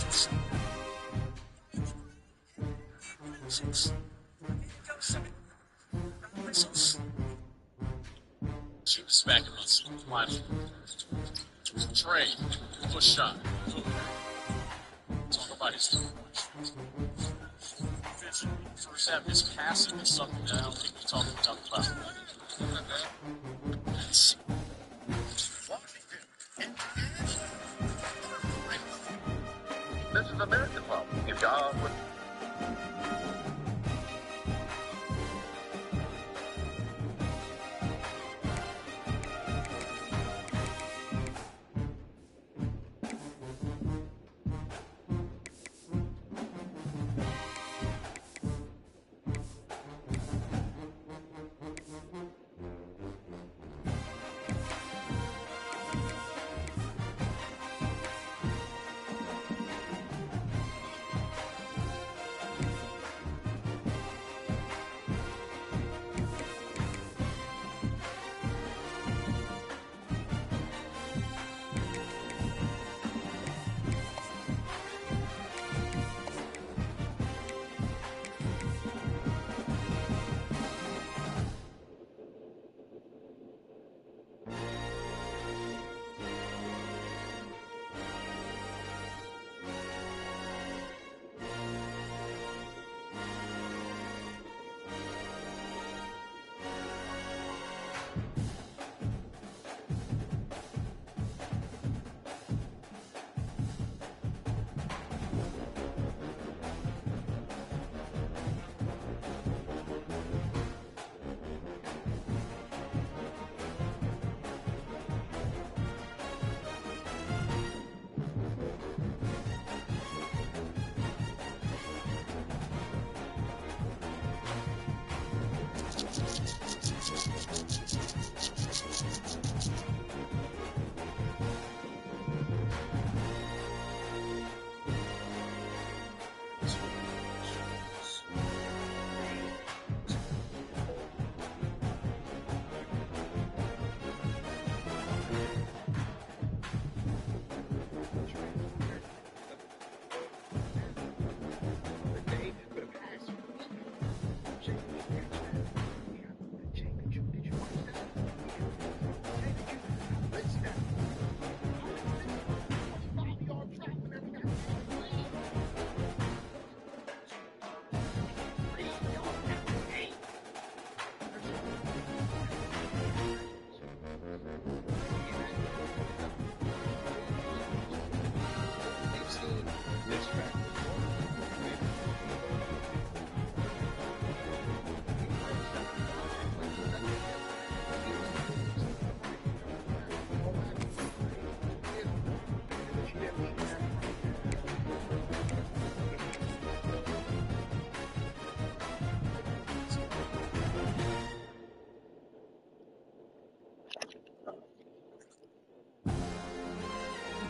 She was smacking on some flying trade, push shot. Talk about his first half, his passing is something that I don't think we talk enough about. This is American problem. If y'all would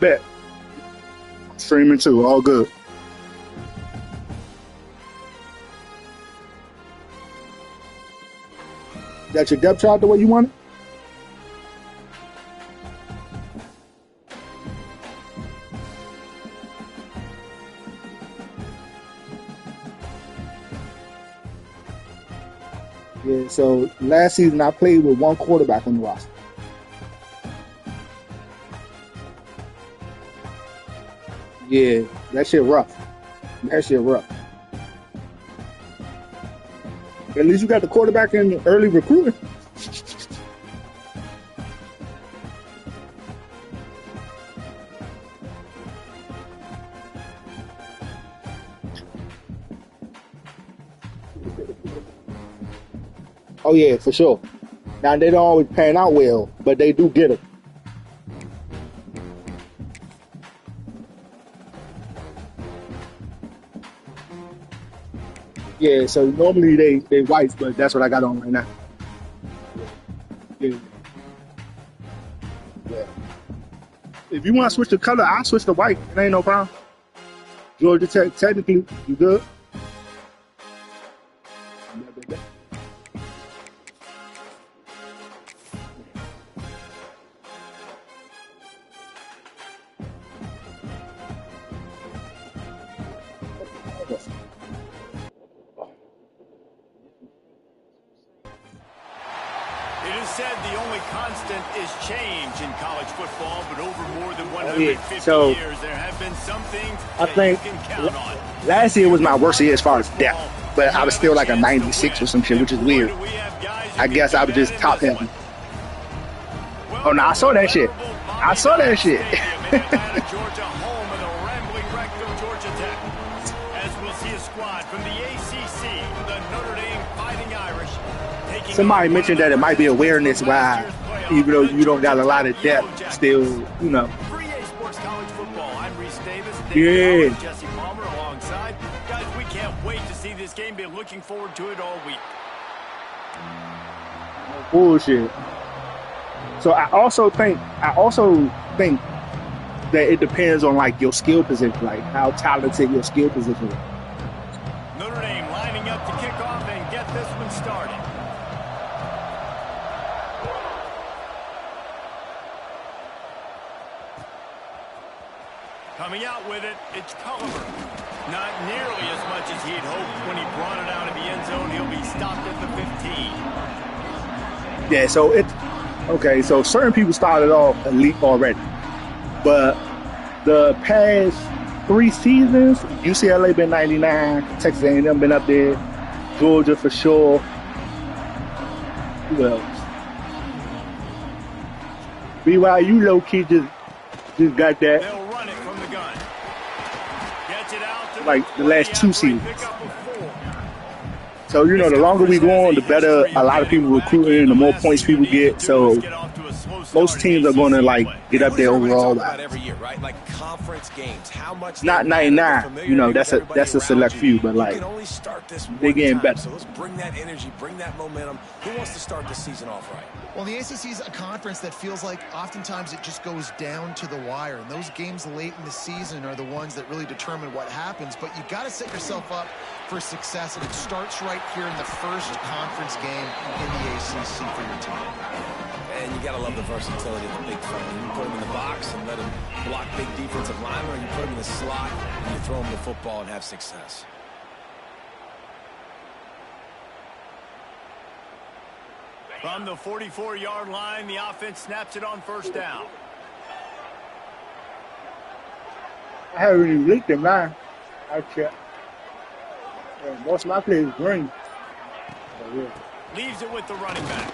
Bet. Streaming too, all good. Got your depth chart the way you want it? Yeah, so last season I played with one quarterback on the roster. Yeah, that shit rough. That shit rough. At least you got the quarterback in early recruiting. Oh yeah, for sure. Now they don't always pan out well, but they do get it. Yeah, so normally they whites, but that's what I got on right now. Yeah, yeah. If you want to switch the color, I'll switch to white. It ain't no problem. Georgia Tech, technically, you good? said, the only constant is change in college football, but over more than Yeah. 150 So years, there have been some things I that think you can count on. last year was my worst year as far as depth, but I was still like a 96 or some shit, which is weird. I guess I was just top heavy. Oh no, I saw that shit. I saw that shit. Atlanta, Georgia, home of the rambling wreck of Georgia Tech. As we'll see a squad from the ACC, the Notre Dame Fighting Irish. Somebody mentioned that it might be awareness why, even though you don't got a lot of depth, still, you know. Free A Sports College Football. I'm Reese Davis. Yeah. Jesse Palmer alongside. Guys, we can't wait to see this game. Been looking forward to it all week. Bullshit. So I also think that it depends on like your skill position, like how talented your skill position is. Notre Dame lining up to kick off and get this one started. Coming out with it, it's Culliver. Not nearly as much as he'd hoped when he brought it out of the end zone. He'll be stopped at the 15. Yeah, so it's okay. So certain people started off elite already, but the past 3 seasons, UCLA been 99, Texas A&M been up there, Georgia for sure. Who else? BYU low key just got that. They'll run it from the gun. Gets it out to Like the last 2 seasons. pick up a 4. So, you know, the longer we go on, the better a lot of people recruiting, the more points people get. So most teams are going to, like, get up there overall. Every year, right? Like conference games. How much Not 99, you know, that's a select few, but, like, you can only start this they're getting one time. better. So let's bring that energy, bring that momentum. Who wants to start the season off right? Well, the ACC is a conference that feels like oftentimes it just goes down to the wire. And those games late in the season are the ones that really determine what happens. But you got to set yourself up for success, and it starts right here in the first conference game in the ACC for your team. And you got to love the versatility of the big fella. You can put him in the box and let him block big defensive linemen, or you put him in the slot and you throw him the football and have success. From the 44-yard line, the offense snaps it on first down. I haven't really looked at mine. I check. Most of my plays green. Oh, yeah. Leaves it with the running back.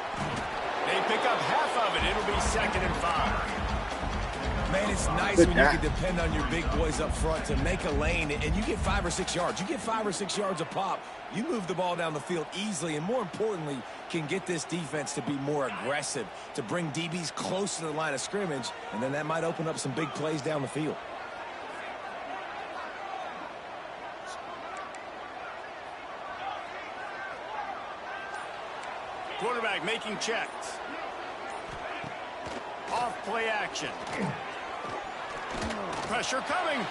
They pick up half of it. It'll be 2nd and 5. Man, it's nice Good when you job. can depend on your big boys up front to make a lane, and you get 5 or 6 yards. You get 5 or 6 yards a pop. You move the ball down the field easily, and more importantly, can get this defense to be more aggressive, to bring DBs close to the line of scrimmage, and then that might open up some big plays down the field. Quarterback making checks. Off play action. Pressure coming.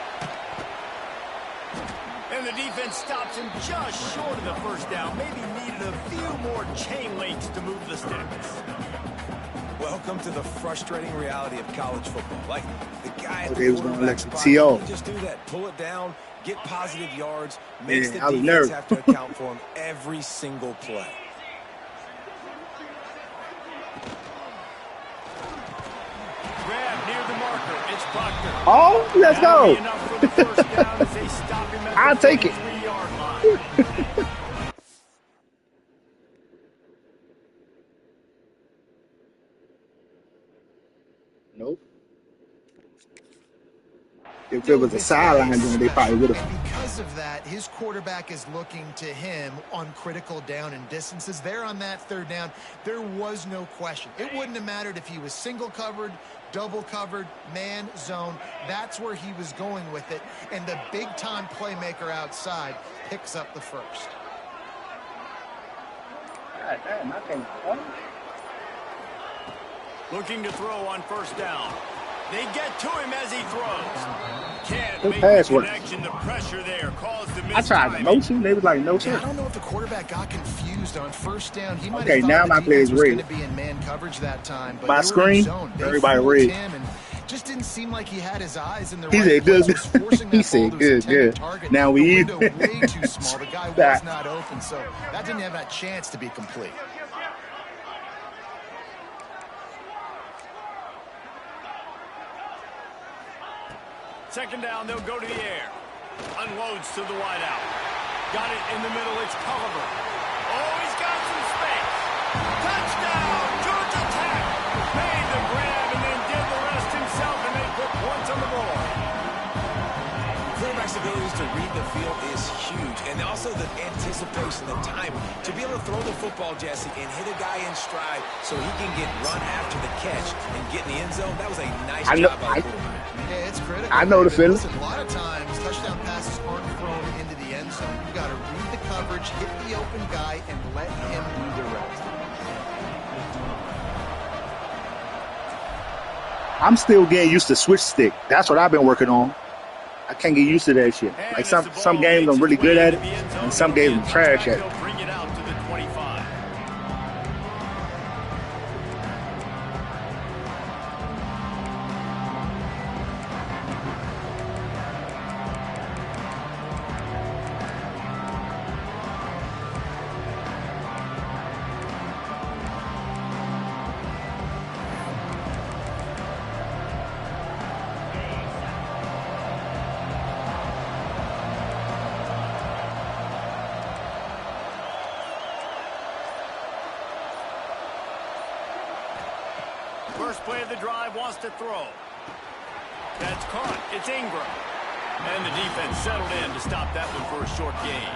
And the defense stops him just short of the first down. Maybe needed a few more chain links to move the sticks. Welcome to the frustrating reality of college football. Like the guy at They the was gonna quarterback let you spot, TO. he just do that. Pull it down, get positive yards, makes Yeah, the I was defense nervous. have to account for him every single play. Grab near the marker. It's Proctor. Oh, let's That'll go. be enough for the first down as they stop him at I'll the take it. 43-yard line. Nope. If there was a sideline, then they probably would have. And because of that, his quarterback is looking to him on critical down and distances. There on that 3rd down, there was no question. It wouldn't have mattered if he was single covered, double covered, man, zone. That's where he was going with it. And the big-time playmaker outside picks up the first. God damn, I can't. Looking to throw on first down. They get to him as he throws. Can't Good make pass the work. connection. The pressure there caused the I tried the motion. They was like, no, Yeah, sir. I don't know if the quarterback got confused on first down. He might Okay, have thought now the my play is defense was going red. to be in man coverage that time. But My they were in screen, zone. They everybody fooled red. him and just didn't seem like he had his eyes in the He right said, place. good. Was forcing He that said, ball to his good, intended good. target. Now we the even. window way too small. The guy That- was not open, so that didn't have that chance to be complete. Second down, they'll go to the air. Unloads to the wideout. Got it in the middle. It's Culliver. Oh, he's got some space. Touchdown, Georgia Tech. Made the grab and then did the rest himself, and they put points on the board. Quarterback's abilities to read the field is huge, and also the anticipation, the timing. To be able to throw the football, Jesse, and hit a guy in stride so he can get run after the catch and get in the end zone, that was a nice job by the quarterback. Yeah, it's critical. I know the feeling. Listen, a lot of times, touchdown passes aren't thrown into the end zone. You've got to read the coverage, hit the open guy, and let him do the rest. I'm still getting used to switch stick. That's what I've been working on. I can't get used to that shit. Like some games I'm really good at it, and some games I'm trash at it. Bring it out to the 25. First play of the drive, wants to throw. That's caught. It's Ingram. And the defense settled in to stop that one for a short gain.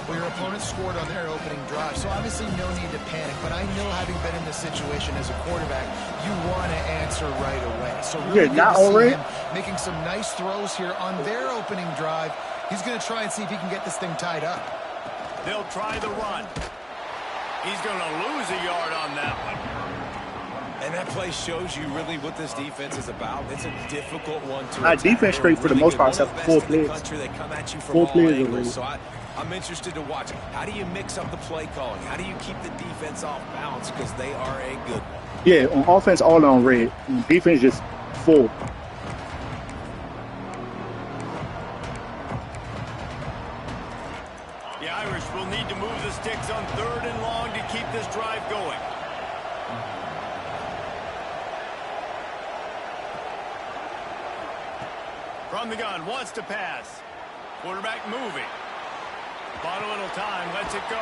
Well, your opponent scored on their opening drive, so obviously no need to panic. But I know, having been in this situation as a quarterback, you want to answer right away. So really good to see him making some nice throws here on their opening drive. He's going to try and see if he can get this thing tied up. They'll try the run. He's going to lose a yard on that one. And that play shows you really what this defense is about. It's a difficult one to attack. Defense straight for the most part, except for 4 players. They come at you from 4 all players angles. So I'm interested to watch. How do you mix up the play calling? How do you keep the defense off balance? Because they are a good one. Yeah, on offense, all on red. On defense, just full. The Irish will need to move the sticks on 3rd and long to keep this drive going. From the gun, wants to pass. Quarterback moving. Bought a little time, lets it go.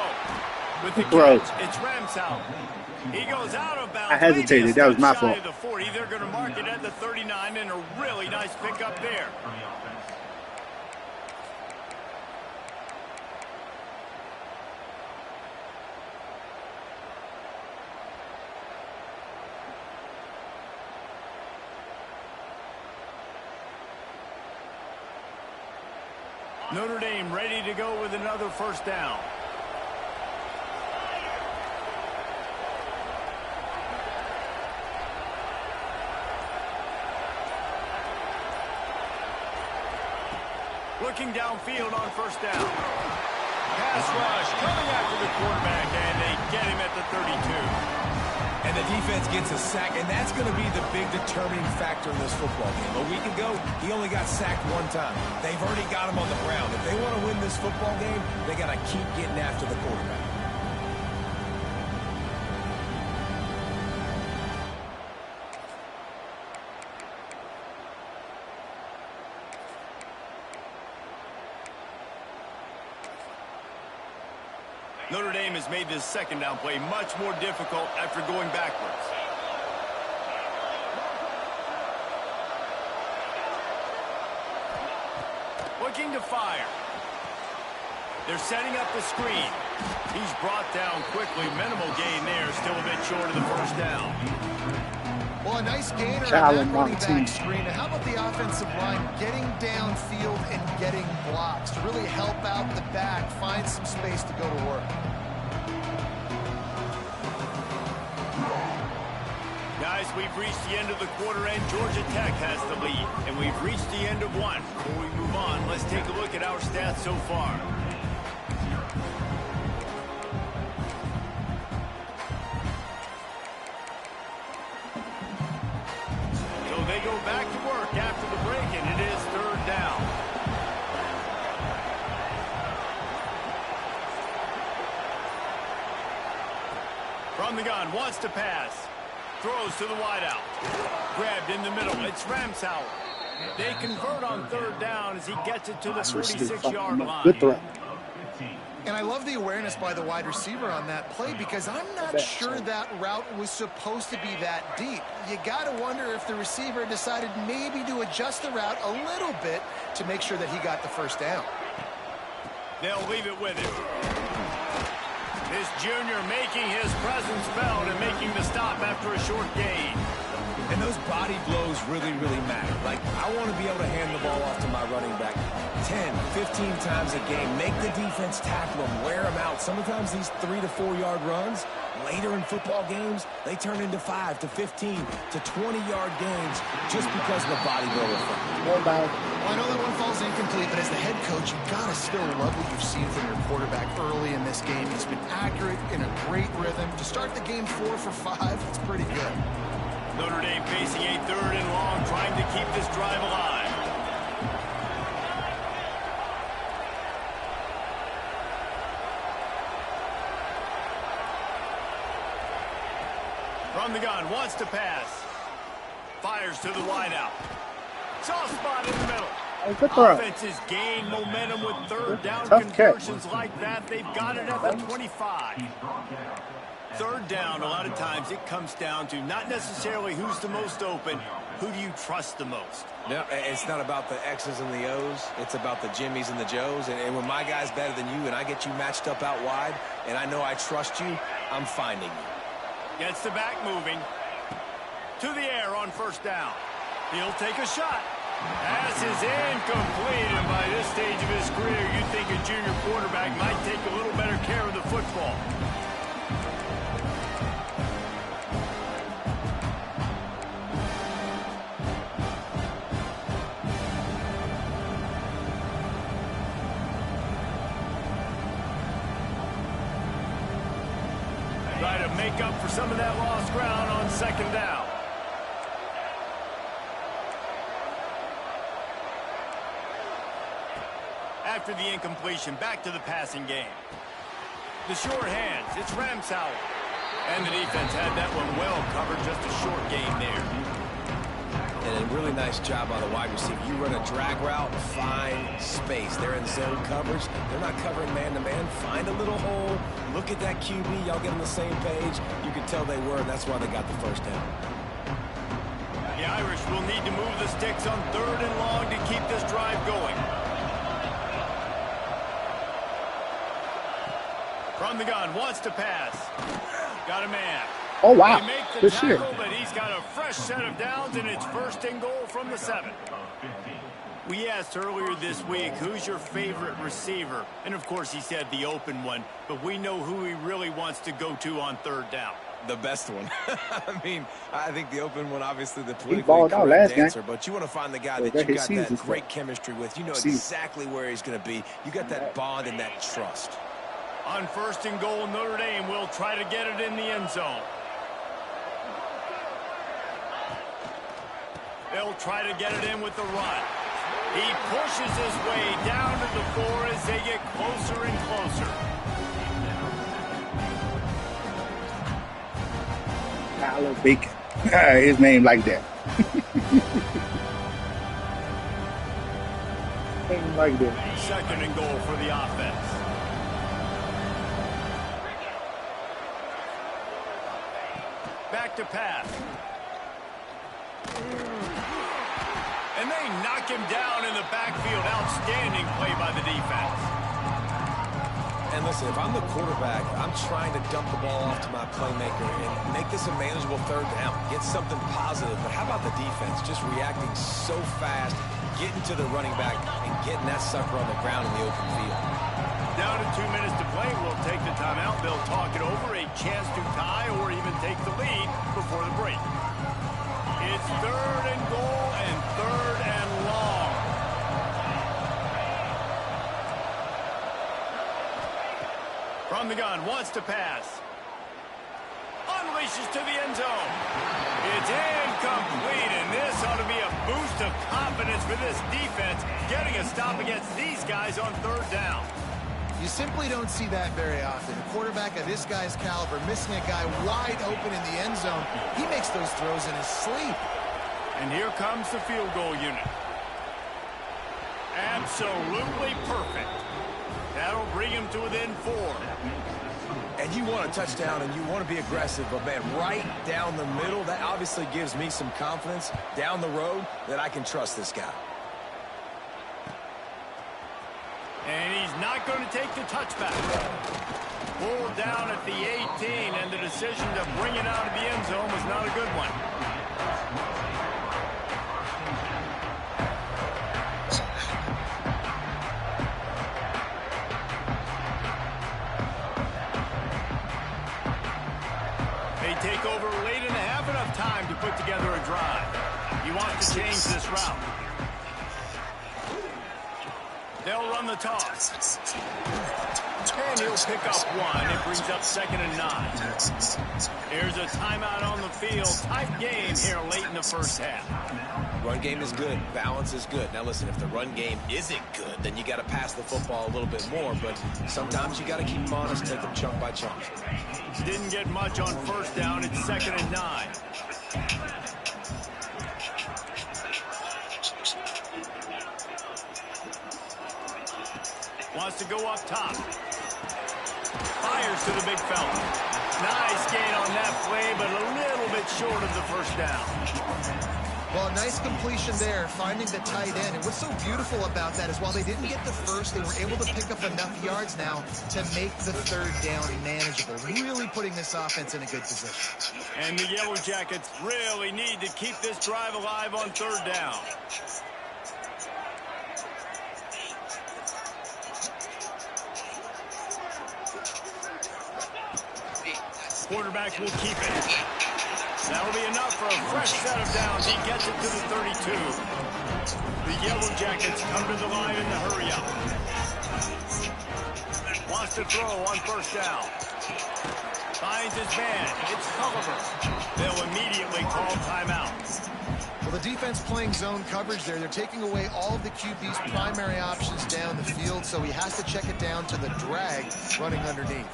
With the catch, it's Ramsau. He goes out of bounds. I hesitated. That was my fault. The 40. They're going to mark it at the 39, and a really nice pickup there. Notre Dame ready to go with another first down. Looking downfield on first down. Pass rush coming after the quarterback, and they get him at the 32. And the defense gets a sack, and that's going to be the big determining factor in this football game. A week ago, he only got sacked 1 time. They've already got him on the ground. If they want to win this football game, they got to keep getting after the quarterback. Notre Dame has made this second down play much more difficult after going backwards. Looking to fire. They're setting up the screen. He's brought down quickly. Minimal gain there. Still a bit short of the first down. Well, a nice gainer on that running back screen. And how about the offensive line getting downfield and getting blocks to really help out the back, find some space to go to work. Guys, we've reached the end of the quarter, and Georgia Tech has the lead. And we've reached the end of one. Before we move on, let's take a look at our stats so far. So they go back to work after the break, and it is 3rd down. From the gun, wants to pass. Throws to the wideout. Grabbed in the middle. It's Ramsau. They convert on third down as he gets it to the That's receiver 46-yard fucking line. good throw. And I love the awareness by the wide receiver on that play because I'm not sure that route was supposed to be that deep. You got to wonder if the receiver decided maybe to adjust the route a little bit to make sure that he got the first down. They'll leave it with him. This junior making his presence felt and making the stop after a short gain. And those body blows really, really matter. Like, I want to be able to hand the ball off to my running back 10, 15 times a game. Make the defense tackle them, wear them out. Sometimes these 3 to 4 yard runs, later in football games, they turn into 5 to 15 to 20-yard gains just because of the body blow effect. Well, I know that one falls incomplete, but as the head coach, you've got to still love what you've seen from your quarterback early in this game. He's been accurate, in a great rhythm. To start the game 4 for 5, it's pretty good. Notre Dame facing a third and long, trying to keep this drive alive. From the gun, wants to pass. Fires to the wideout. Soft spot in the middle. Oh, good throw. Offenses gain momentum with third down Tough conversions like that. They've got it at the 25. Third down, a lot of times it comes down to not necessarily who's the most open, who do you trust the most? No, it's not about the X's and the O's. It's about the Jimmies and the Joes. And when my guy's better than you and I get you matched up out wide and I know I trust you, I'm finding you. Gets the back moving. To the air on first down. He'll take a shot. Pass is incomplete, and by this stage of his career, you'd think a junior quarterback might take a little better care of the football. Try to make up for some of that lost ground on second down. After the incompletion, back to the passing game. The short hands, it's Ramsauer. And the defense had that one well covered, just a short gain there. And a really nice job by the wide receiver. You run a drag route, find space. They're in zone coverage. They're not covering man-to-man. Find a little hole. Look at that QB. Y'all get on the same page. You can tell they were, and that's why they got the first down. The Irish will need to move the sticks on third and long to keep this drive going. From the gun, wants to pass. Got a man. Oh, wow. They make the Good shit. tackle, but he's got a fresh set of downs, and it's first and goal from the 7. We asked earlier this week, who's your favorite receiver? And, of course, he said the open one, but we know who he really wants to go to on third down. The best one. I mean, I think the open one, obviously the politically balled out correct last game. answer, but you want to find the guy that that you his got that season's great for. chemistry with. You know Season. exactly where he's going to be. You got that bond and that trust. On first and goal, Notre Dame will try to get it in the end zone. They'll try to get it in with the run. He pushes his way down to the 4 as they get closer and closer. Tyler Bacon. His name like that. Name like that. Second and goal for the offense. Back to pass. And they knock him down in the backfield. Outstanding play by the defense. And listen, if I'm the quarterback, I'm trying to dump the ball off to my playmaker and make this a manageable third down. Get something positive. But how about the defense? Just reacting so fast, getting to the running back, and getting that sucker on the ground in the open field. Down to 2 minutes to play. We'll take the timeout. They'll talk it over. A chance to tie or even take the lead before the break. It's third and goal and third and long. From the gun, wants to pass. Unleashes to the end zone. It's incomplete, and this ought to be a boost of confidence for this defense, getting a stop against these guys on third down. You simply don't see that very often. A quarterback of this guy's caliber missing a guy wide open in the end zone. He makes those throws in his sleep. And here comes the field goal unit. Absolutely perfect. That'll bring him to within 4. And you want a touchdown and you want to be aggressive, but man, right down the middle, that obviously gives me some confidence down the road that I can trust this guy. And he's not going to take the touchback. Pulled down at the 18, and the decision to bring it out of the end zone was not a good one. They take over late and have enough time to put together a drive. He wants to change this route. They'll run the toss. And he'll pick up 1. It brings up 2nd and 9. Here's a timeout on the field. Tight game here late in the first half. Run game is good. Balance is good. Now listen, if the run game isn't good, then you got to pass the football a little bit more. But sometimes you got to keep them honest, take them chunk by chunk. Didn't get much on first down. It's 2nd and 9. Wants to go up top. Fires to the big fella. Nice gain on that play, but a little bit short of the first down. Well, a nice completion there, finding the tight end. And what's so beautiful about that is while they didn't get the first, they were able to pick up enough yards now to make the 3rd down manageable, really putting this offense in a good position. And the Yellow Jackets really need to keep this drive alive on 3rd down. Quarterback will keep it. That'll be enough for a fresh set of downs. He gets it to the 32. The Yellow Jackets come to the line in the hurry up. Wants to throw on first down. Finds his man. It's Culliver. They'll immediately call timeout. Well, the defense playing zone coverage there. They're taking away all of the QB's primary options down the field, so he has to check it down to the drag running underneath.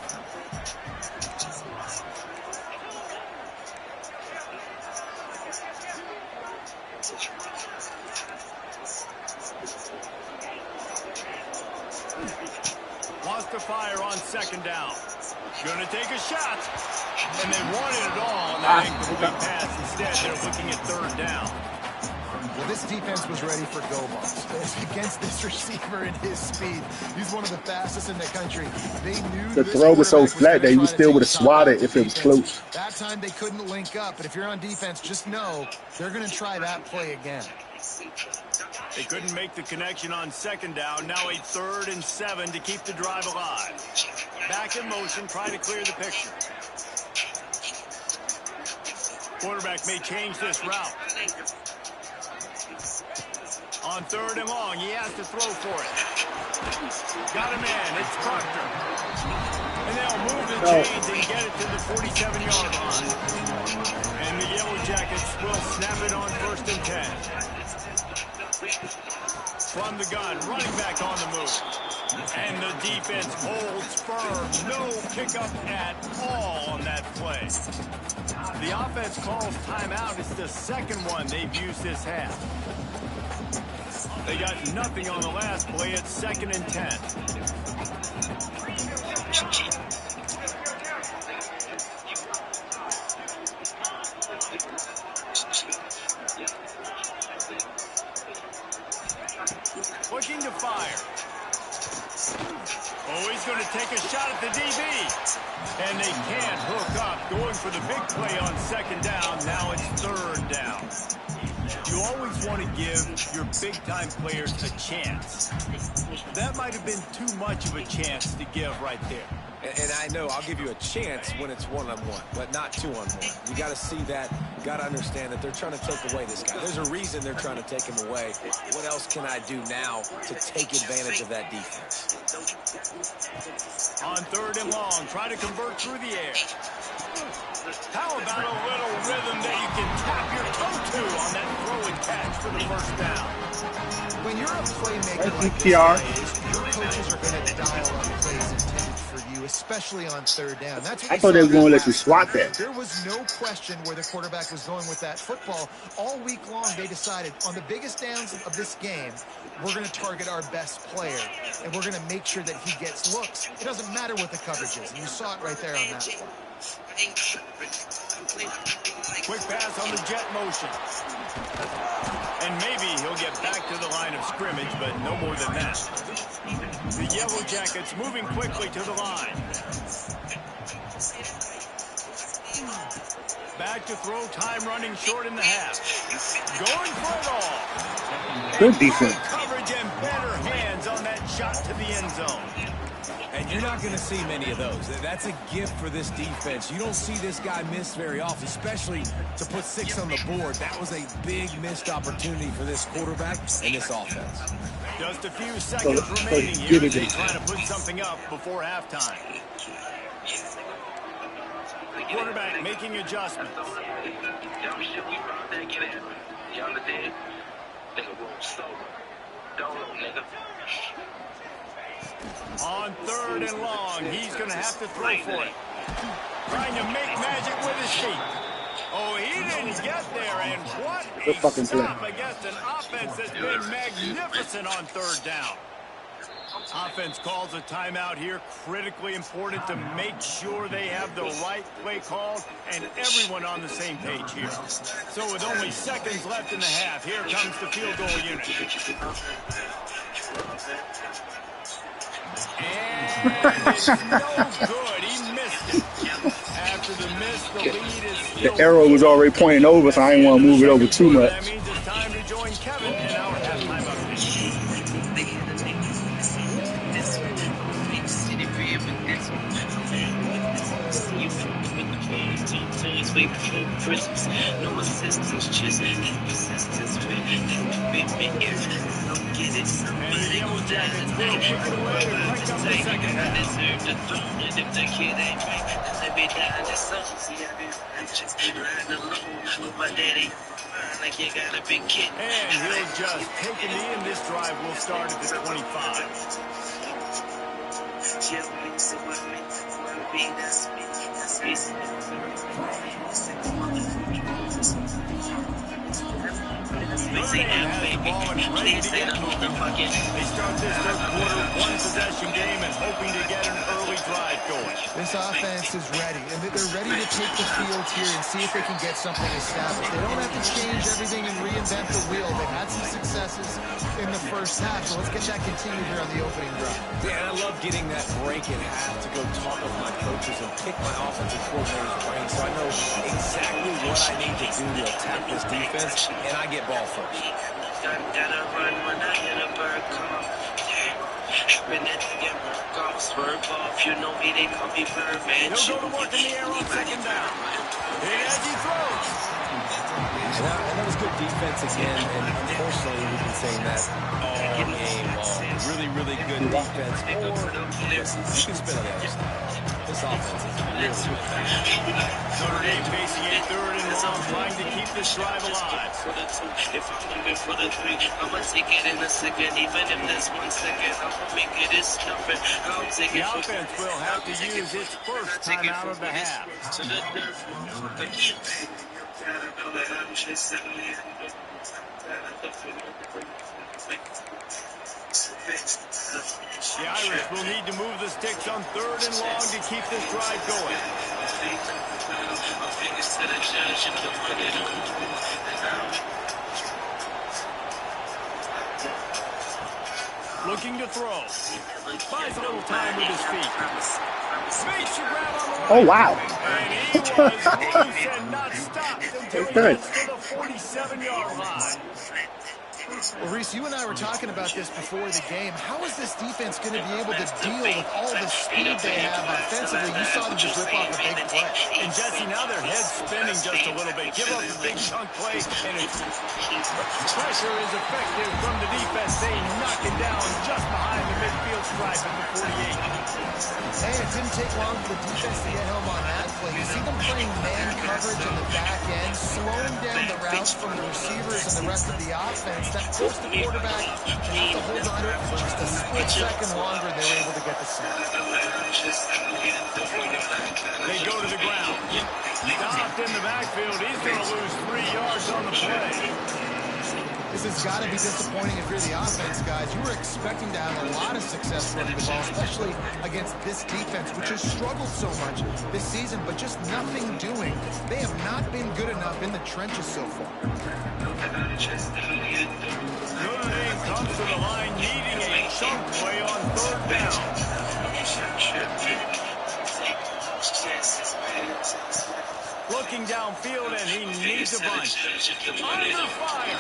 Wants to fire on 2nd down. Going to take a shot. And they wanted it all on that incomplete pass. Instead, they're looking at 3rd down. Well, this defense was ready for go balls. Against this receiver and his speed, he's one of the fastest in the country. They knew the throw was so flat that you still would have swatted if it was close. That time they couldn't link up, but if you're on defense, just know they're going to try that play again. They couldn't make the connection on 2nd down. Now a 3rd and 7 to keep the drive alive. Back in motion, trying to clear the picture. Quarterback may change this route. On 3rd and long, he has to throw for it. Got a man, it's Proctor. And they'll move the chains and get it to the 47-yard line. And the Yellow Jackets will snap it on 1st and 10. From the gun, running back on the move. And the defense holds firm. No pickup at all on that play. The offense calls timeout. It's the 2nd one they've used this half. They got nothing on the last play. It's 2nd and 10. Looking to fire. Oh, he's going to take a shot at the DB. And they can't hook up. Going for the big play on 2nd down. Now it's 3rd down. You always want to give your big-time players a chance. That might have been too much of a chance to give right there. And I know I'll give you a chance when it's one-on-one, but not two-on-one. You got to see that. You got to understand that they're trying to take away this guy. There's a reason they're trying to take him away. What else can I do now to take advantage of that defense? On 3rd and long, try to convert through the air. How about a little rhythm that you can tap your toe to on that throw and catch for the 1st down? When you're a playmaker like this, your coaches are going to dial up plays intended for you. especially on third down. That's what I you thought they saw were going to that let you last swat time. that. There was no question where the quarterback was going with that football. All week long, they decided on the biggest downs of this game, we're going to target our best player, and we're going to make sure that he gets looks. It doesn't matter what the coverage is, and you saw it right there on that play. Quick pass on the jet motion. And maybe he'll get back to the line of scrimmage, but no more than that. The Yellow Jackets moving quickly to the line. Back to throw, time running short in the half. Going for it all. Good defense. Coverage and better hands on that shot to the end zone. And you're not going to see many of those. That's a gift for this defense. You don't see this guy miss very often, especially to put 6 on the board. That was a big missed opportunity for this quarterback and this offense. Just a few seconds remaining here as they try to put something up before halftime. The quarterback making adjustments. On third and long, he's going to have to throw for it. Trying to make magic with his feet. Oh, he didn't get there, and what a stop against an offense that's been magnificent on third down. Offense calls a timeout here. Critically important to make sure they have the right play called and everyone on the same page here. So with only seconds left in the half, here comes the field goal unit. And it's no good. He missed it. After the miss, the lead is still... The arrow was already pointing over, so I didn't want to move it over too much. That means it's time to join Kevin in our halftime update. Wait before Christmas, no assistance, just persistence. Don't get it, somebody will die tonight. I deserve the throne, and if the kid ain't right, then let me die this song. See, I'm just riding alone with my daddy. Like you got a big kid. And he'll just take a knee, and this drive will start at the 25. Notre has the ball and ready to get moving. They start this third quarter, one possession game, and hoping to get an early drive going. This offense is ready, and they're ready to take the field here and see if they can get something established. They don't have to change everything and reinvent the wheel. They've had some successes in the first half, so let's get that continued here on the opening drive. Yeah, and I love getting that break in half to go talk with my coaches and pick my offensive coordinator's brain so I know exactly what I need to do to attack this defense, and I get ball first. Gotta run when I hit a bird call. Swerve off, you know me, they call me Birdman. He'll go to work in the air on second down. And as he throws. And that was good defense again, and unfortunately we've been saying that all game long. Really, really good defense. Or, you can spin on the other side. This offense is really good. Notre Dame facing a third and long, trying to keep this drive alive. If I'm moving for the 3, I'ma take it in a second. Even if there's 1 second, I'ma make it is nothing. I'll take The it for offense will have to use its first time out of the half. The Irish will need to move the sticks on third and long to keep this drive going. Looking to throw. Buys a little time with his feet. Makes you grab on the right. Oh, wow. And he was loose and not stopped until he gets to the 47-yard line. Well, Reese, you and I were talking about this before the game. How is this defense going to be able to deal with all the speed they have offensively? You saw them just rip off a big play. And Jesse, now their head's spinning just a little bit. Give up a big chunk play, and it's pressure is effective from the defense. They knock it down just behind the midfield stripe at the 48. Hey, it didn't take long for the defense to get home on that play. You see them playing man coverage in the back end, slowing down the routes from the receivers and the rest of the offense. That forced the quarterback to have to hold on to it for just a split split second longer, they were able to get the sack. They go to the ground. Stopped in the backfield. He's going to lose 3 yards on the play. This has got to be disappointing if you're the offense, guys. You were expecting to have a lot of success running the ball, especially against this defense, which has struggled so much this season, but just nothing doing. They have not been good enough in the trenches so far. Notre Dame comes to the line needing a chunk play on 3rd down. Looking downfield, and he needs a bunch. Under fire.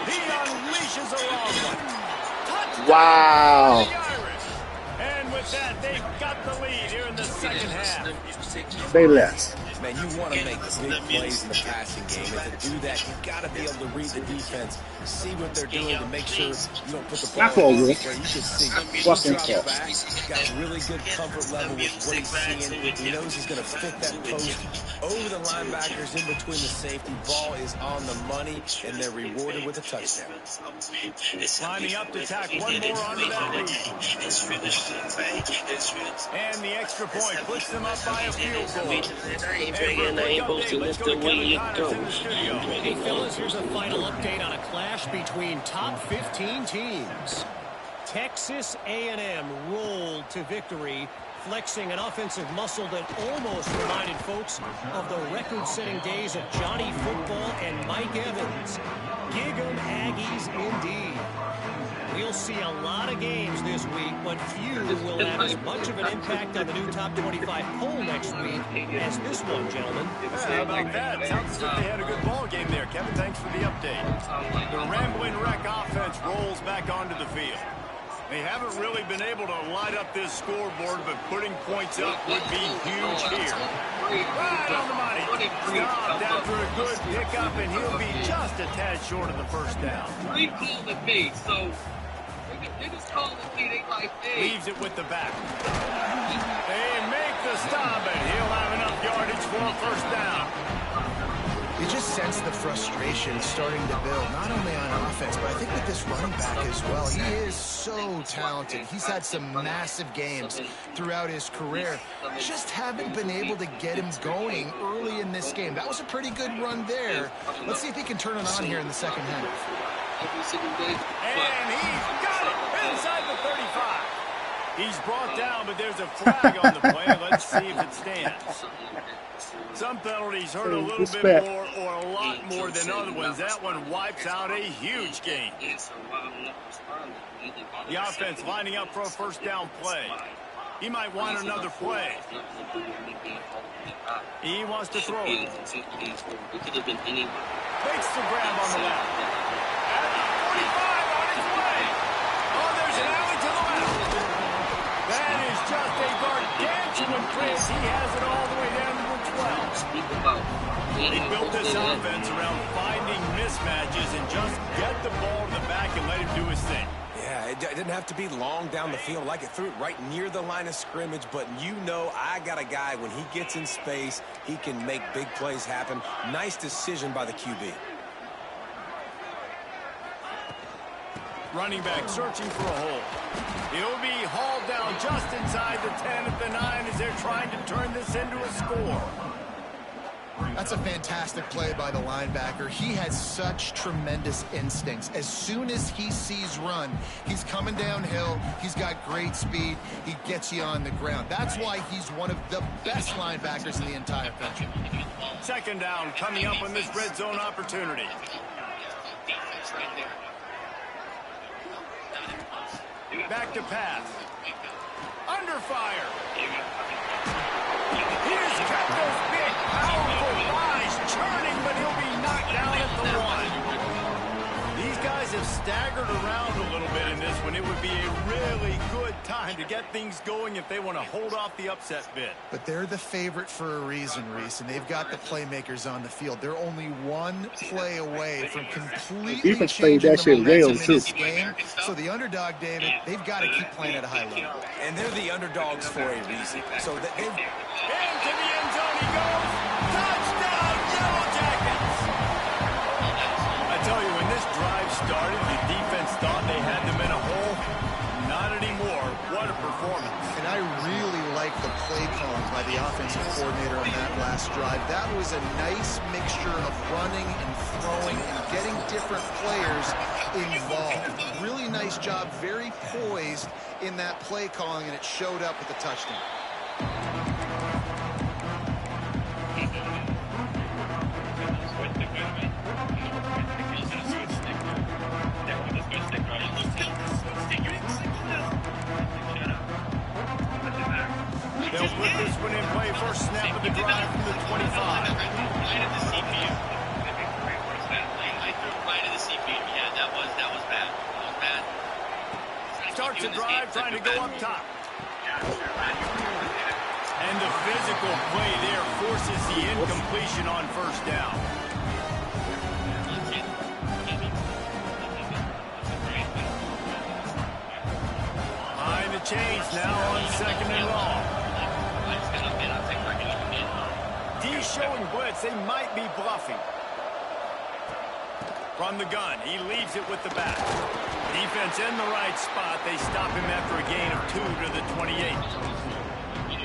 He unleashes a long one. Touchdown Wow. for the Irish. And with that, they've got the lead here in the second half. Say less. Man, you want to make big plays in the passing game, and to do that, you've got to be able to read the defense, see what they're doing to make sure you don't put the ball Not for in a where you can see. Fucking He call. drops back, got a really good comfort level with what he's seeing. He knows he's going to fit that post over the linebackers in between the safety. Ball is on the money, and they're rewarded with a touchdown. Lining up to tack one more under that lead. And the extra point puts them up by a field goal. And I ain't supposed to lift the way you go. Hey, fellas, here's a final update on a clash between top 15 teams. Texas A&M rolled to victory, flexing an offensive muscle that almost reminded folks of the record-setting days of Johnny Football and Mike Evans. Gig 'em Aggies indeed. We'll see a lot of games this week, but few will have as much of an impact on the new top 25 poll next week as this one, gentlemen. How about that? Sounds like they had a good ball game there, Kevin. Thanks for the update. The Rambling Wreck offense rolls back onto the field. They haven't really been able to light up this scoreboard, but putting points up would be huge here. Right on the money. Stopped after a good pickup, and he'll be just a tad short of the first down. Leaves it with the back. They make the stop, and he'll have enough yardage for a first down. You just sense the frustration starting to build, not only on offense, but I think with this running back as well. He is so talented. He's had some massive games throughout his career. Just haven't been able to get him going early in this game. That was a pretty good run there. Let's see if he can turn it on here in the second half. And he's got it inside the 35. He's brought down, but there's a flag on the play. Let's see if it stands. Some penalties hurt a little bit more or a lot more than other ones. That one wipes out a huge gain. The offense lining up for a first down play. He might want another play. He wants to throw it. Makes the grab on the left. At the 45 on his way. Oh, there's an alley to the left. That is just a gargantuan press. He has it all the way down to the 12. He built this offense around finding mismatches and just get the ball to the back and let him do his thing. Yeah, it didn't have to be long down the field. Like it threw it right near the line of scrimmage, but you know I got a guy, when he gets in space, he can make big plays happen. Nice decision by the QB. Running back searching for a hole. He'll be hauled down just inside the 10 at the 9 as they're trying to turn this into a score. That's a fantastic play by the linebacker. He has such tremendous instincts. As soon as he sees run, he's coming downhill. He's got great speed. He gets you on the ground. That's why he's one of the best linebackers in the entire country. Second down coming up on this red zone opportunity. Back to pass. Under fire. He has got those big, powerful thighs churning, but he'll be knocked down at the 1. These guys have staggered around a little bit in this one. It would be a really good time to get things going if they want to hold off the upset bid. But they're the favorite for a reason, Reese, and they've got the playmakers on the field. They're only one play away from completely changing the momentum in this game. So the underdog, David, they've got to keep playing at a high level. And they're the underdogs for a reason. So that they've... Into the end zone he goes. Touchdown, Yellow Jackets! I tell you, when this drive started, the defense thought they had them in a hole. Not anymore. the offensive coordinator on that last drive. That was a nice mixture of running and throwing and getting different players involved. Really nice job, very poised in that play calling, and it showed up with the touchdown. They'll put this one in play. First snap of the drive from the 25. Right at the CPU. I threw right at the CPU. Yeah, that was bad. That was bad. Starts a drive trying to go up top. And the physical play there forces the incompletion on first down. Behind the chains now on second and long. D showing blitz. They might be bluffing. From the gun, he leaves it with the back. Defense in the right spot. They stop him after a gain of 2 to the 28.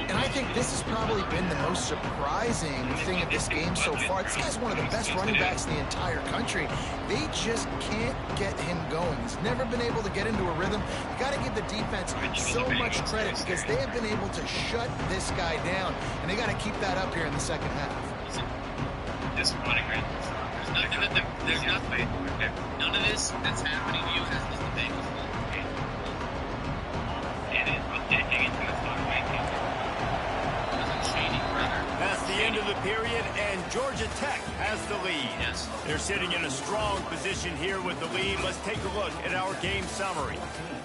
And I think this has probably been the most surprising thing of this game so far. This guy's one of the best running backs in the entire country. They just can't get him going. He's never been able to get into a rhythm. You got to give the defense so much credit because they have been able to shut this guy down. And they got to keep that up here in the second half. Disappointing, right? None of this that's happening to you has the Bengals. That's the end of the period, and Georgia Tech has the lead. Yes. They're sitting in a strong position here with the lead. Let's take a look at our game summary.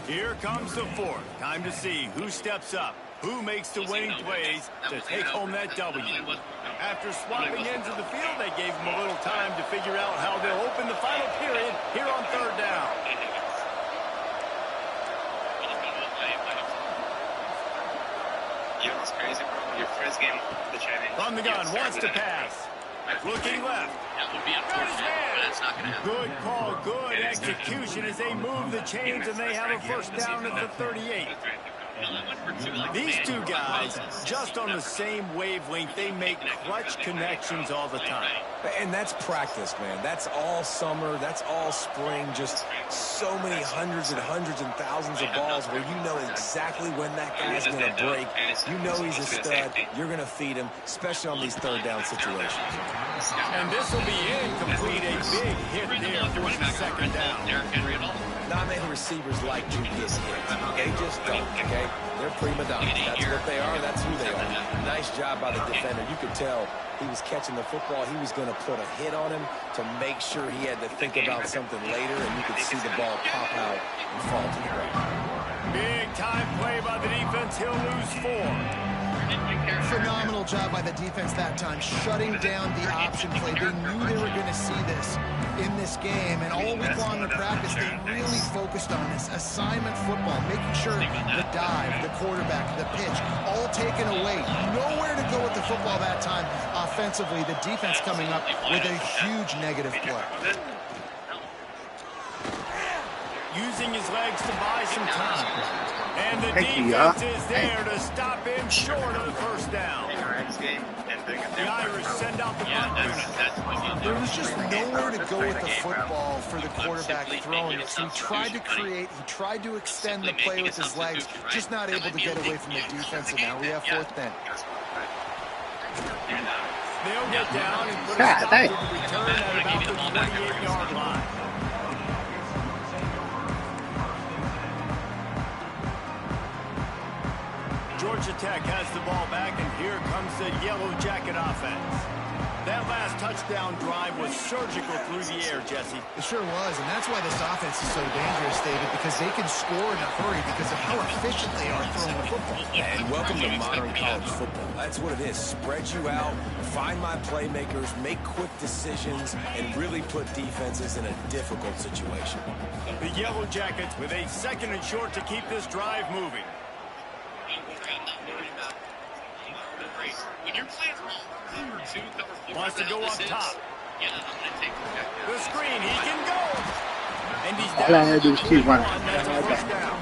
Here comes the fourth. Time to see who steps up, who makes the winning plays to take home that W. After swapping ends of the field, they gave them a little time to figure out how they'll open the final period here on third down. Yeah, it's crazy, bro. Your first game, the training. From the gun, wants to pass. Looking left. That would be unfortunate, but it's not going to happen. Good call, good execution as they move the chains and they have a first down at the 38. These two guys, just on the same wavelength, they make clutch connections all the time. And that's practice, man. That's all summer. That's all spring. Just so many hundreds and thousands of balls where you know exactly when that guy's going to break. You know he's a stud. You're going to feed him, especially on these third down situations. And this will be incomplete. A big hit there for the second down. Not many receivers like to get hit. They just don't, okay? They're prima donnas. That's what they are. That's who they are. Nice job by the defender. You could tell he was catching the football. He was going to put a hit on him to make sure he had to think about something later, and you could see the ball pop out and fall to the ground. Big time play by the defense. He'll lose 4. Phenomenal job by the defense that time, shutting down the option play. They knew they were going to see this in this game, and all week long in practice, they really focused on this assignment football, making sure the dive, the quarterback, the pitch, all taken away. Nowhere to go with the football that time offensively. The defense coming up with a huge negative play. Using his legs to buy some time. And the defense is there to stop him short of the first down. The Irish send out the punt. There was just nowhere to go with the football for the quarterback throwing it. So he tried to create, he tried to extend the play with his legs, just not able to get away from the defense, and now we have fourth down. They'll get down and put a stop to the return at about the 28-yard line. Georgia Tech has the ball back, and here comes the Yellow Jacket offense. That last touchdown drive was surgical through the air, Jesse. It sure was, and that's why this offense is so dangerous, David, because they can score in a hurry because of how efficient they are throwing the football. And welcome to modern college football. That's what it is. Spread you out, find my playmakers, make quick decisions, and really put defenses in a difficult situation. The Yellow Jackets with a second and short to keep this drive moving. When you're playing cover 2, cover 4, wants to go up top. Yeah, I'm going to take the screen. He can go. And he's down. All I had to do is keep running. That's a first down.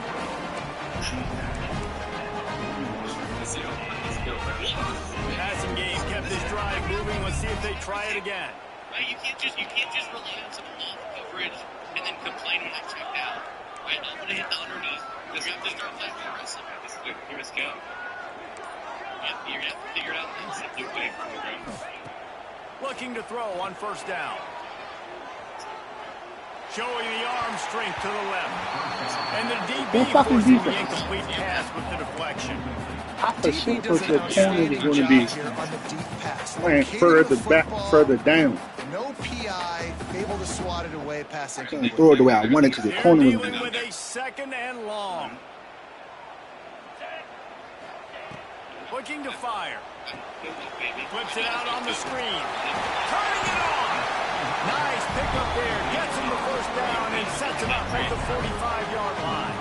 Passing game kept this drive moving. Let's see if they try it again. Right, you can't just rely on some off coverage and then complain when I checked out. Right, I'm gonna hit the underneath because you have to start playing the rest of it. This is good. Here we go. You have to figure it out. Simply play from the ground. Looking to throw on first down. Showing the arm strength to the left. And the DB forcing the incomplete pass with the deflection. I for sure thought the corner was going to be playing further down. No PI, able to swat it away, passing. I couldn't throw it the way I wanted because the corner was dealing with a second and long. Looking to fire. Flips it out on the screen. Turning it on. Nice pickup there. Gets him the first down and sets him up at the 45-yard line.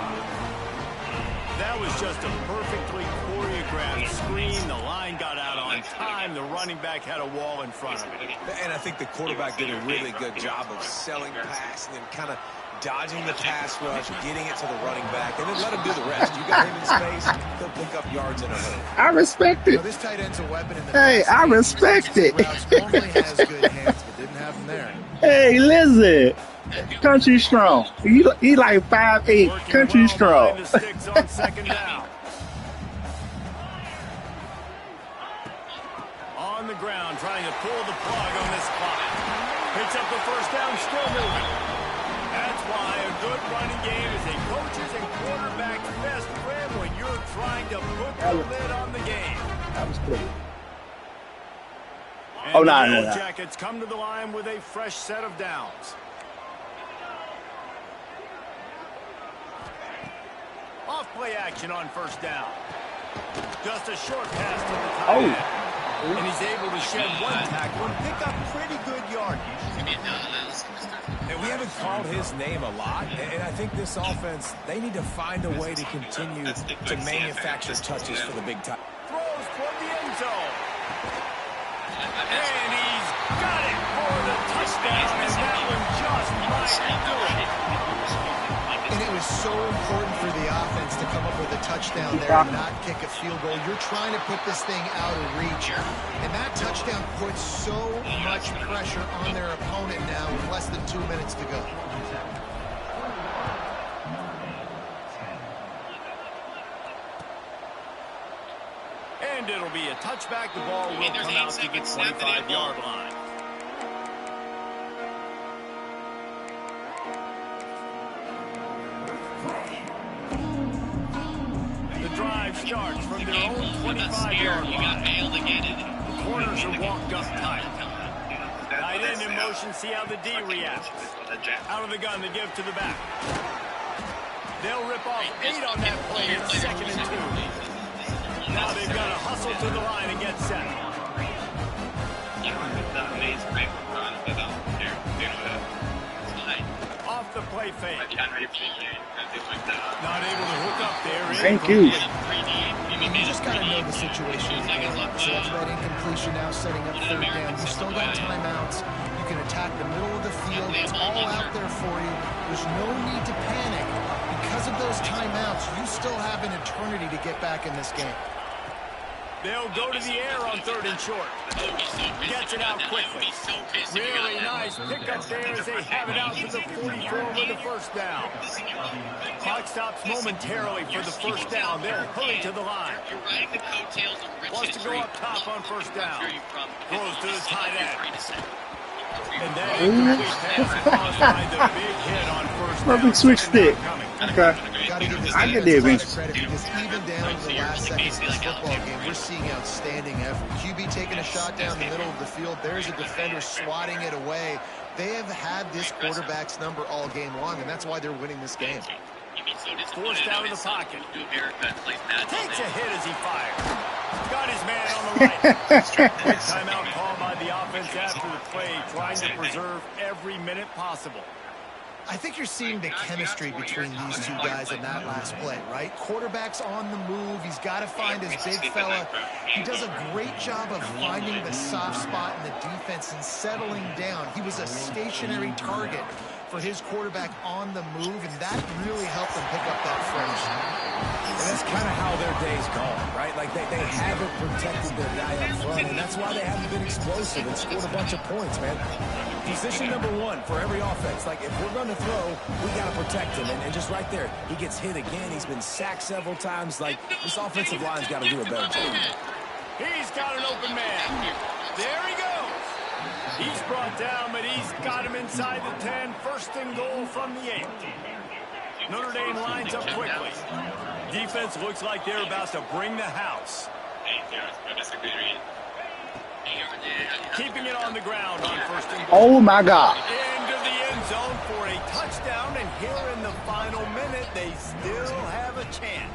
That was just a perfectly choreographed screen. The line got out on time. The running back had a wall in front of it. And I think the quarterback did a really good job of selling pass and then kind of dodging the pass rush, getting it to the running back, and then let him do the rest. You got him in space, he'll pick up yards in a hurry. I respect it. This tight end's a weapon in the Hey, I respect it. normally has good hands, but didn't have them there. Hey, listen. Country strong. He like 5'8". Country strong. The sticks on second down. On the ground, trying to pull the plug on this clock. Picks up the first down, still moving. That's why a good running game is a coach's and quarterback's best friend when you're trying to put the lid on the game. That was clear. And Oh, no, the no, Yellow no. Jackets come to the line with a fresh set of downs. Off play action on first down. Just a short pass to the tight end. And he's able to shed one tackle and pick up pretty good yardage. And we haven't called his name a lot, and I think this offense, they need to find a way to continue to manufacture touches for the big time. Throws toward the end zone. And he's got it for the touchdown, and that one just might do it. And it was so important for the offense to come up with a touchdown there and not kick a field goal. You're trying to put this thing out of reach. And that touchdown puts so much pressure on their opponent now with less than 2 minutes to go. And it'll be a touchback. The ball will come out to the 25-yard line. The drive starts from their own 25-yard line. The corners are walked up tight. Tight end in motion, see how the D reacts. Out of the gun, they give to the back. They'll rip off 8 on that play. It's 2nd and 2. Now they've got to hustle to the line and get set. Off the play fake. Not able to hook up there. Thank you. You just got to know the situation. So that's that incompletion now setting up third down. You still got timeouts. You can attack the middle of the field. It's all out there for you. There's no need to panic. Because of those timeouts, you still have an eternity to get back in this game. They'll go to the air on 3rd and short. Gets it out quickly. Really nice pickup there as they have it out to the 44 with the first down. Clock stops momentarily for the first down. They'll hurry to the line. Wants to go up top on first down. Throws to the tight end. And that incomplete pass caused by the big hit on first down. Perfect switch stick. Okay. I get the advantage. Because even down to the last seconds of this football game, we're seeing outstanding effort. QB taking a shot down the middle of the field. There's a defender swatting it away. They have had this quarterback's number all game long, and that's why they're winning this game. Forced out of the pocket. Takes a hit as he fires. Got his man on the right. Timeout called by the offense after the play, trying to preserve every minute possible. I think you're seeing the chemistry between these two guys in that last play, right? Quarterback's on the move. He's got to find his big fella. He does a great job of finding the soft spot in the defense and settling down. He was a stationary target for his quarterback on the move, and that really helped him pick up that fringe. And that's kind of how their day's gone, right? Like they haven't protected their guy up front, and that's why they haven't been explosive and scored a bunch of points, man. Position number one for every offense. Like, if we're going to throw, we got to protect him. And just right there, he gets hit again. He's been sacked several times. Like, this offensive line's got to do a better job. He's got an open man. There he goes. He's brought down, but he's got him inside the 10. First and goal from the 8. Notre Dame lines up quickly. Defense looks like they're about to bring the house. Keeping it on the ground on first and goal. Oh, my God. Into the end zone for a touchdown, and here in the final minute, they still have a chance.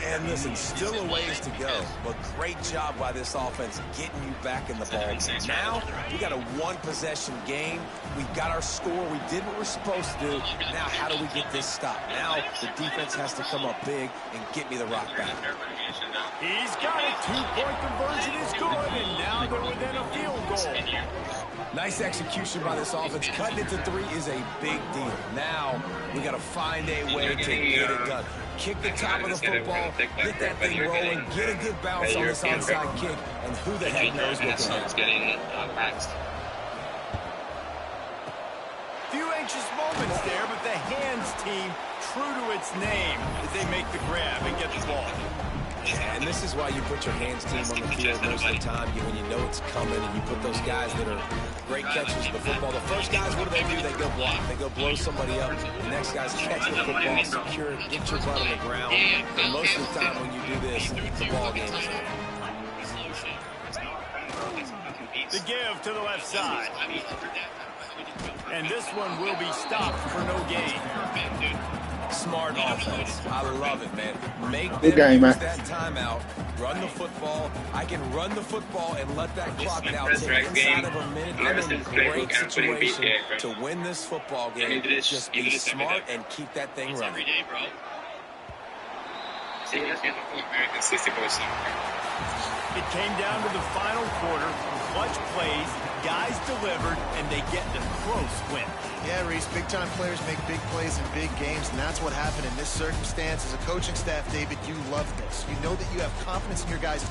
And listen, still a ways to go, but great job by this offense getting you back in the ball game. Now, we got a one-possession game. We got our score. We did what we're supposed to do. Now, how do we get this stopped? Now, the defense has to come up big and get me the rock back. He's got it. Two-point conversion is good, and now they're within a field goal. Nice execution by this offense. Cutting it to 3 is a big deal. Now, we got to find a way to get it done. Kick the top of the football, get that thing rolling, get a good bounce on this onside kick, and who the heck knows what can happen. Few anxious moments there, but the hands team, true to its name, as they make the grab and get the ball. And this is why you put your hands team on the field most of the time, when you know it's coming, and you put those guys that are great catchers of the football. The first guys, what do? They go block. They go blow somebody up. The next guys catch the football, secure it, get your butt on the ground. And most of the time when you do this, the ball game is over. The give to the left side. And this one will be stopped for no gain. Smart offense. I love it, man. Make them Good game, use man. that timeout. Run the football. I can run the football and let that clock now take inside of a minute. I'm in a great situation to win this football game. Just be smart and keep that thing running. It came down to the final quarter. Clutch plays, guys delivered, and they get the close win. Yeah, Reese, big-time players make big plays in big games, and that's what happened in this circumstance. As a coaching staff, David, you love this. You know that you have confidence in your guys'